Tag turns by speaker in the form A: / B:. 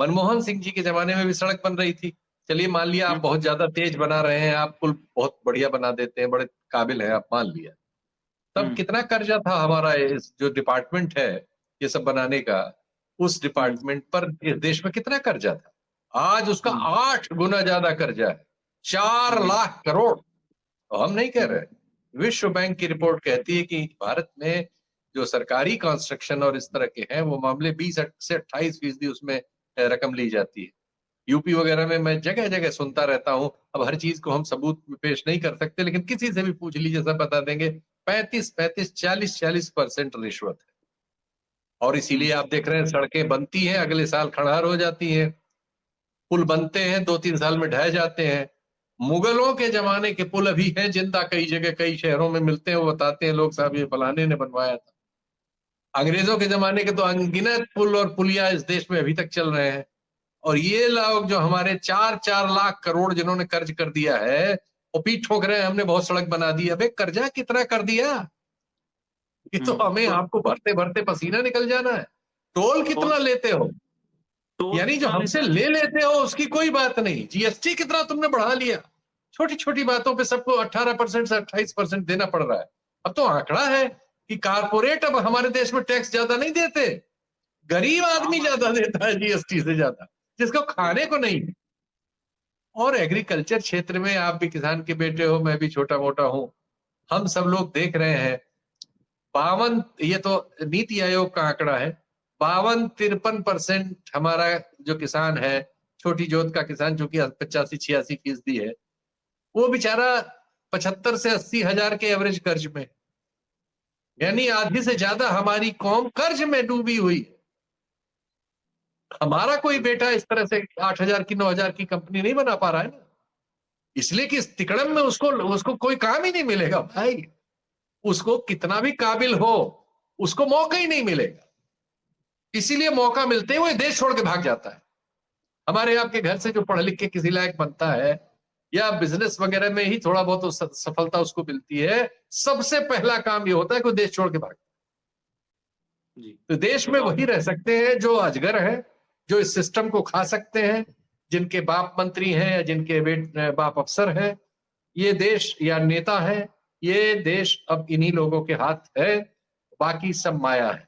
A: मनमोहन सिंह जी के जमाने में भी सड़क बन रही थी। चलिए मान लिया आप बहुत ज्यादा तेज बना रहे हैं, आप पुल बहुत बढ़िया बना देते हैं, बड़े काबिल हैं आप, मान लिया। तब कितना कर्जा था हमारा, इस जो डिपार्टमेंट है ये सब बनाने का, उस डिपार्टमेंट पर इस देश में कितना कर्जा था? आज उसका 8 गुना ज्यादा कर्जा है, 4 लाख करोड़। तो हम नहीं कह रहे, विश्व बैंक की रिपोर्ट कहती है कि भारत में जो सरकारी कंस्ट्रक्शन और इस तरह के हैं वो मामले 20 से 28% उसमें रकम ली जाती है। यूपी वगैरह में मैं जगह जगह सुनता रहता हूं। अब हर चीज को हम सबूत में पेश नहीं कर सकते, लेकिन किसी से भी पूछ लीजिए सब बता देंगे 35 40% रिश्वत है। और इसीलिए आप देख रहे हैं सड़कें बनती हैं, अगले साल खंडहर हो जाती हैं, पुल बनते हैं 2-3 साल में ढह जाते हैं। मुगलों के जमाने के पुल अभी हैं जिंदा, कई जगह कई शहरों में मिलते हैं, वो बताते हैं लोग साहब ये फलाने ने बनवाया था। अंग्रेजों के जमाने के तो अनगिनत पुल और पुलिया इस देश में अभी तक चल रहे हैं। और ये लोग जो हमारे 4-4 लाख करोड़ जिन्होंने कर्ज कर दिया है, वो पीठ ठोक रहे हैं हमने बहुत सड़क बना दी। अबे कर्जा कितना कर दिया, ये तो हमें आपको भरते भरते पसीना निकल जाना है। टोल कितना लेते हो, यानी जो हमसे ले लेते हो उसकी कोई बात नहीं। जीएसटी कितना तुमने बढ़ा लिया, छोटी छोटी बातों पे सबको 18% से 28% देना पड़ रहा है। अब तो आंकड़ा है कि कारपोरेट अब हमारे देश में टैक्स ज्यादा नहीं देते, गरीब आदमी ज्यादा देता है जीएसटी से ज्यादा, जिसको खाने को नहीं। और एग्रीकल्चर क्षेत्र में आप भी किसान के बेटे हो, मैं भी छोटा मोटा हूं, हम सब लोग देख रहे हैं 52, ये तो नीति आयोग का आंकड़ा है, 52-53% हमारा जो किसान है, छोटी जोत का किसान, जो कि 85-86% है, वो बेचारा 75 से 80 हजार के एवरेज कर्ज में, यानी आधी से ज्यादा हमारी कौम कर्ज में डूबी हुई है। हमारा कोई बेटा इस तरह से 8,000 की 9,000 की कंपनी नहीं बना पा रहा है ना, इसलिए कि इस तिकड़म में उसको उसको कोई काम ही नहीं मिलेगा भाई। उसको कितना भी काबिल हो, उसको मौका ही नहीं मिलेगा। इसीलिए मौका मिलते ही वो देश छोड़ के भाग जाता है। हमारे आपके घर से जो पढ़ लिख के किसी लायक बनता है या बिजनेस वगैरह में ही थोड़ा बहुत सफलता उसको मिलती है, सबसे पहला काम ये होता है कि वो देश छोड़ के भाग। तो देश में वही रह सकते हैं जो अजगर है, जो इस सिस्टम को खा सकते हैं, जिनके बाप मंत्री हैं या जिनके बाप अफसर हैं। ये देश या नेता है, ये देश अब इन्हीं लोगों के हाथ है, बाकी सब माया है।